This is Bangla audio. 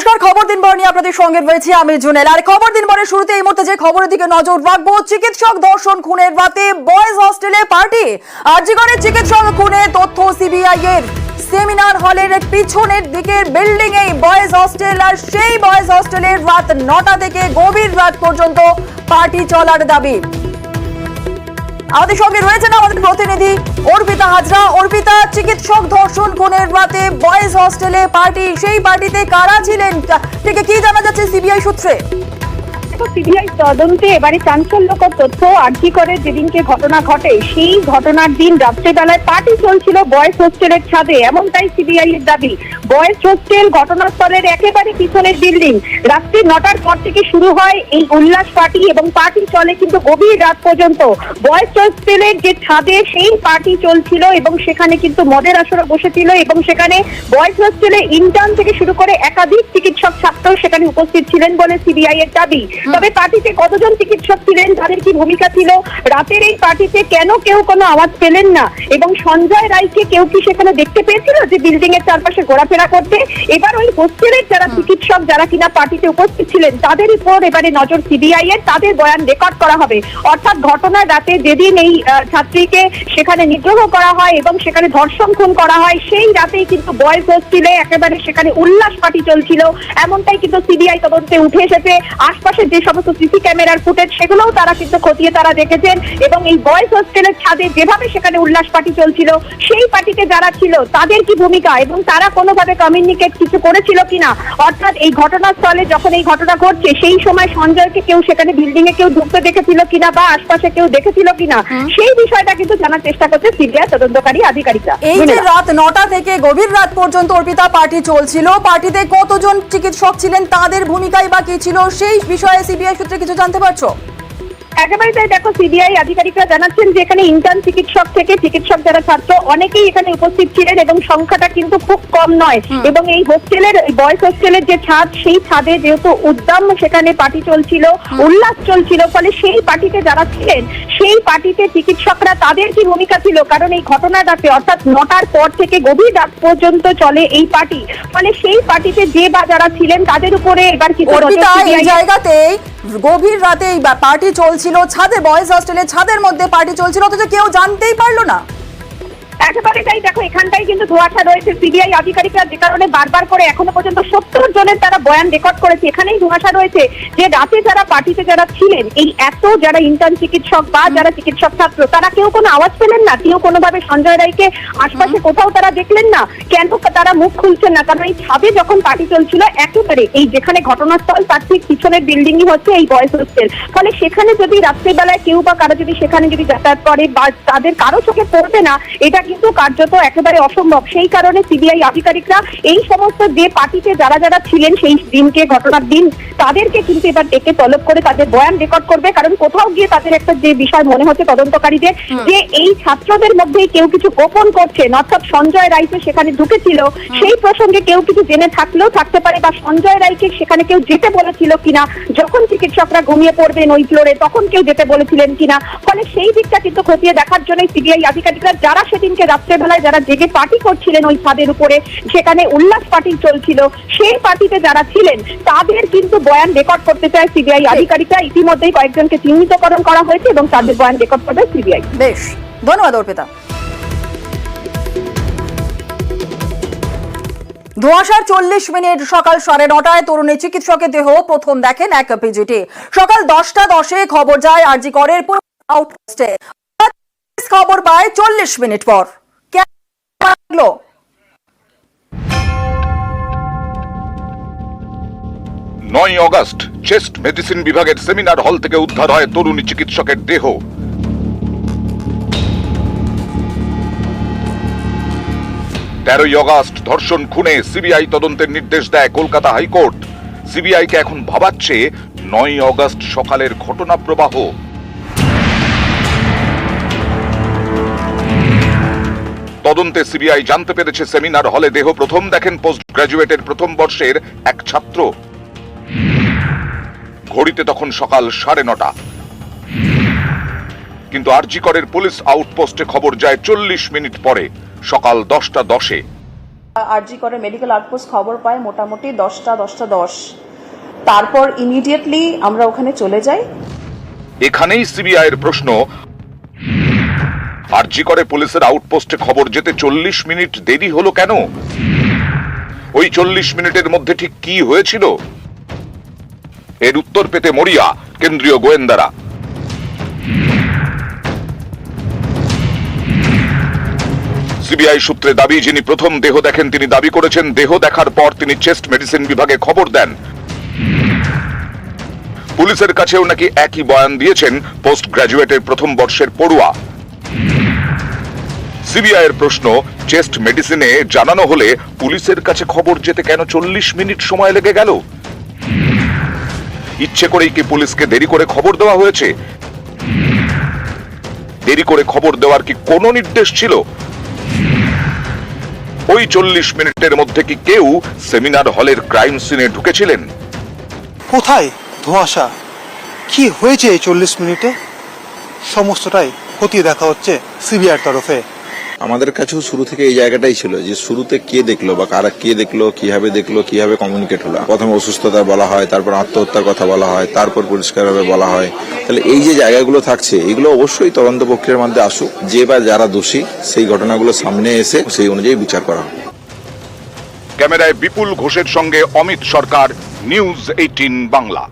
নমস্কার, খবর দিনভর নিয়ে আপনাদের সঙ্গে রয়েছে আমি জুনেল। আর খবর দিনভরের শুরুতে এই মুহূর্তে যে খবরের দিকে নজর রাখবো, চিকিৎসক ধর্ষণ খুনের রাতে বয়েজ হস্টেলে পার্টি। আরজিকরের চিকিৎসক খুনে তথ্য সিবিআই এর। সেমিনার হলের পিছনের দিকের বিল্ডিং এই বয়েজ হস্টেল, আর সেই বয়েজ হস্টেলের রাত 9টা থেকে গভীর রাত পর্যন্ত পার্টি চলার দাবি। আমাদের সঙ্গে রয়েছেন আমাদের প্রতিনিধি অর্পিতা হাজরা। অর্পিতা, চিকিৎসক ধর্ষণ খুনের রাতে বয়েজ হস্টেলে পার্টি, সেই পার্টিতে কারা ছিলেন, ঠিক কি জানা যাচ্ছে সিবিআই সূত্রে? সিবিআই তদন্তে এবারে চাঞ্চল্যকর তথ্য। আরজিকরের যেদিনকে ঘটনা ঘটে সেই ঘটনার দিন রাত্রেবেলায় পার্টি চলছিল বয়েজ হোস্টেলের ছাদে, এমনটাই সিবিআই এর দাবি। বয়েজ হোস্টেল ঘটনাস্থলের একেবারে পিছনের বিল্ডিং। রাত্রি 9টার পর থেকে শুরু হয় এই উল্লাস পার্টি এবং পার্টি চলে কিন্তু গভীর রাত পর্যন্ত। বয়েজ হোস্টেলের যে ছাদে সেই পার্টি চলছিল এবং সেখানে কিন্তু মদের আসরে বসেছিল এবং সেখানে বয়েজ হোস্টেলে ইন্টার্ন থেকে শুরু করে একাধিক চিকিৎসক ছাত্র সেখানে উপস্থিত ছিলেন বলে সিবিআই এর দাবি। তবে পার্টিতে কতজন চিকিৎসক ছিলেন, তাদের কি ভূমিকা ছিল, রাতের এই পার্টিতে কেন কেউ কোনো আওয়াজ পেলেন না এবং সঞ্জয় রায়কে কেউ কি সেখানে দেখতে পেয়েছিল যে বিল্ডিং এর চারপাশে ঘোরাফেরা করতে? এবার ওই হোস্টেলের যারা চিকিৎসক যারা কিনা পার্টিতে উপস্থিত ছিলেন তাদের উপর এবারে নজর সিবিআই এর। তাদের বয়ান রেকর্ড করা হবে। অর্থাৎ ঘটনার রাতে যেদিন এই ছাত্রীকে সেখানে নিগ্রহ করা হয় এবং সেখানে ধর্ষণ খুন করা হয়, সেই রাতেই কিন্তু বয়েজ হোস্টেলে একেবারে সেখানে উল্লাস পার্টি চলছিল, এমনটাই কিন্তু সিবিআই তদন্তে উঠে এসেছে। আশপাশে যে সমস্ত সিসি ক্যামেরার ফুটেজ সেগুলোও তারা কিন্তু খতিয়ে তারা দেখেছেন এবং এই বয়েজ হোস্টেলের ছাদে যেভাবে সেখানে উল্লাস পার্টি চলছিল, সেই পার্টিতে যারা ছিল তাদের কি ভূমিকা এবং তারা কোনোভাবে কমিউনিকেট কিছু করেছিল কিনা। অর্থাৎ এই ঘটনাস্থলে যখন এই ঘটনা ঘটছে সেই সময় সঞ্জয়কে কেউ সেখানে বিল্ডিং এ কেউ ঢুকতে দেখেছিল কিনা বা আশপাশে কেউ দেখেছিল কিনা, সেই বিষয়টা কিন্তু জানার চেষ্টা করছে সিবিআই তদন্তকারী আধিকারিকরা। এই যে রাত 9টা থেকে গভীর রাত পর্যন্ত অর্পিতা পার্টি চলছিল, পার্টিতে কতজন চিকিৎসক ছিলেন, তাদের ভূমিকাই বা কি ছিল, সেই বিষয়ে সিবিআই সূত্রে কিছু জানতে পারছো? একেবারে তাই। দেখো, সিবিআই আধিকারিকরা জানাচ্ছেন যে এখানে ইন্টার্ন চিকিৎসক থেকে চিকিৎসক যারা ছাত্র অনেকেই এখানে উপস্থিত ছিলেন এবং সংখ্যাটা কিন্তু খুব কম নয়। এবং এই হোস্টেলের বয়েজ হোস্টেলের যে ছাদ, সেই ছাদে যেহেতু উদ্দাম সেখানে পার্টি চলছিল, উল্লাস চলছিল, ফলে সেই পার্টিতে যারা ছিলেন সেই পার্টিতে চিকিৎসকরা তাদের কি ভূমিকা ছিল, কারণ এই ঘটনার রাতে অর্থাৎ 9টার পর থেকে গভীর রাত পর্যন্ত চলে এই পার্টি, ফলে সেই পার্টিতে যে বা যারা ছিলেন তাদের উপরে এবার কিছু জায়গাতে গভীর রাতে এই পার্টি চলছিল, ছাদে বয়েজ হোস্টেলের ছাদের মধ্যে পার্টি চলছিল, অথচ কেউ জানতেই পারলো না। একেবারে তাই। দেখো, এখানটাই কিন্তু ধোঁয়াশা রয়েছে। সিবিআই আধিকারিকরা যে কারণে বারবার করে এখনো পর্যন্ত 70 জনের তারা বয়ান রেকর্ড করেছে, এখানেই ধোঁয়াশা রয়েছে যে রাতে যারা পার্টিতে যারা ছিলেন, এই এত যারা ইন্টার্ন চিকিৎসক বা যারা চিকিৎসক ছাত্র, তারা কেউ কোনো আওয়াজ পেলেন না, কেউ কোনোভাবে সঞ্জয় রায়কে আশপাশে কোথাও তারা দেখলেন না। কেন তারা মুখ খুলছেন না? কারণ এই ছাদে যখন পার্টি চলছিল একেবারে এই যেখানে ঘটনাস্থল তার ঠিক পিছনের বিল্ডিংই হচ্ছে এই বয়েজ হোস্টেল, ফলে সেখানে যদি রাত্রিবেলায় কেউ বা কারো যদি সেখানে যদি যাতায়াত করে বা তাদের কারো চোখে পড়বে না, এটা কিন্তু কার্যত একেবারে অসম্ভব। সেই কারণে সিবিআই আধিকারিকরা এই সমস্ত যে পার্টিতে যারা যারা ছিলেন সেই দিনকে, ঘটনার দিন, তাদেরকে কিন্তু এবার ডেকে তলব করে তাদের বয়ান রেকর্ড করবে। কারণ কোথাও গিয়ে তাদের একটা যে বিষয় মনে হচ্ছে তদন্তকারীদের, যে এই ছাত্রদের মধ্যেই কেউ কিছু গোপন করছেন, অর্থাৎ সঞ্জয় রায়কে সেখানে ঢুকেছিল সেই প্রসঙ্গে কেউ কিছু জেনে থাকলেও থাকতে পারে, বা সঞ্জয় রায়কে সেখানে কেউ যেতে বলেছিল কিনা, যখন চিকিৎসকরা ঘুমিয়ে পড়বেন ওই ফ্লোরে তখন কেউ যেতে বলেছিলেন কিনা। ফলে সেই দিকটা কিন্তু খতিয়ে দেখার জন্য সিবিআই আধিকারিকরা যারা সেদিনকে রাত্রেবেলায় যারা জেগে পার্টি করছিলেন ওই ছাদের উপরে, সেখানে উল্লাস পার্টি চলছিল, সেই পার্টিতে যারা ছিলেন তাদের কিন্তু বয়ান রেকর্ড করতে চায় সিবিআই আধিকারিকরা। ইতিমধ্যেই কয়েকজনকে চিহ্নিতকরণ করা হয়েছে এবং তাদের বয়ান রেকর্ড করবে সিবিআই। বেশ, ধন্যবাদ অর্পিতা। ধোঁয়াশার 40 মিনিট সকাল 9:30 তরুণী চিকিৎসকের দেহ প্রথম দেখেন এক পিজিটি। সকাল 10:10 খবর যায় আরজিকরের আউটপোস্টে। খবর পায় 40 মিনিট পর। 9 অগস্ট চেস্ট মেডিসিন বিভাগের সেমিনার হল থেকে উদ্ধার হয় তরুণী চিকিৎসকের দেহ। 13 অগস্ট ধর্ষণ খুনে সিবিআই তদন্তের নির্দেশ দেয় কলকাতা হাইকোর্ট। সিবিআইকে এখন ভাবাচ্ছে 9 অগস্ট সকালের ঘটনা প্রবাহ। তদন্তে সিবিআই জানতে পেরেছে সেমিনার হলে দেহ প্রথম দেখেন পোস্ট গ্রাজুয়েটের প্রথম বর্ষের এক ছাত্র। ঘড়িতে তখন সকাল 9:30, কিন্তু আরজিকরের পুলিশ আউটপোস্টে খবর যায় 40 মিনিট পরে, সকাল 10:10। আরজি করে মেডিকেল আউটপোস্ট খবর পায় মোটামুটি 10:10 তারপর ইমিডিয়েটলি আমরা ওখানে চলে যাই। এখানেই সিবিআই এর প্রশ্ন, আরজি করে পুলিশের আউটপোস্টে খবর যেতে 40 মিনিট দেরি হলো কেন? ওই 40 মিনিটের মধ্যে ঠিক কি হয়েছিল? এর উত্তর পেতে মরিয়া কেন্দ্রীয় গোয়েন্দারা। সিবিআই সূত্রে দাবি, যিনি প্রথম দেহ দেখেন তিনি দাবি করেছেন দেহ দেখার পর তিনি চেস্ট মেডিসিন বিভাগে খবর দেন। পুলিশের কাছেও নাকি একই বয়ান দিয়েছেন পোস্ট গ্রাজুয়েটের প্রথম বর্ষের পড়ুয়া। সিবিআই এর প্রশ্ন, চেস্ট মেডিসিনে জানানো হলে পুলিশের কাছে খবর যেতে কেন 40 মিনিট সময় লেগে গেল? ইচ্ছে করেই কি পুলিশকে দেরি করে খবর দেওয়া হয়েছে? দেরি করে খবর দেওয়ার কি কোনো নির্দেশ ছিল? ওই 40 মিনিটের মধ্যে কি কেউ সেমিনার হলের ক্রাইম সিনে ঢুকেছিলেন? কোথায় ধোঁয়াশা? কি হয়েছে এই 40 মিনিটে? সমস্তটাই খতিয়ে দেখা হচ্ছে সিবিআইয়ের তরফে। আমাদের কাছেও শুরু থেকে এই জায়গাটাই ছিল যে শুরুতে কে দেখলো বা কারা কে দেখলো, কিভাবে কমিউনিকেট হলো। প্রথমে অসুস্থতা বলা হয়, তারপর আত্মহত্যার কথা বলা হয়, তারপর পরিষ্কারভাবে বলা হয়। তাহলে এই যে জায়গাগুলো থাকছে এগুলো অবশ্যই তদন্ত প্রক্রিয়ার মধ্যে আসুক, যে বা যারা দোষী সেই ঘটনাগুলো সামনে এসে সেই অনুযায়ী বিচার করা হয়। ক্যামেরায় বিপুল ঘোষের সঙ্গে অমিত সরকার, নিউজ 18 বাংলা।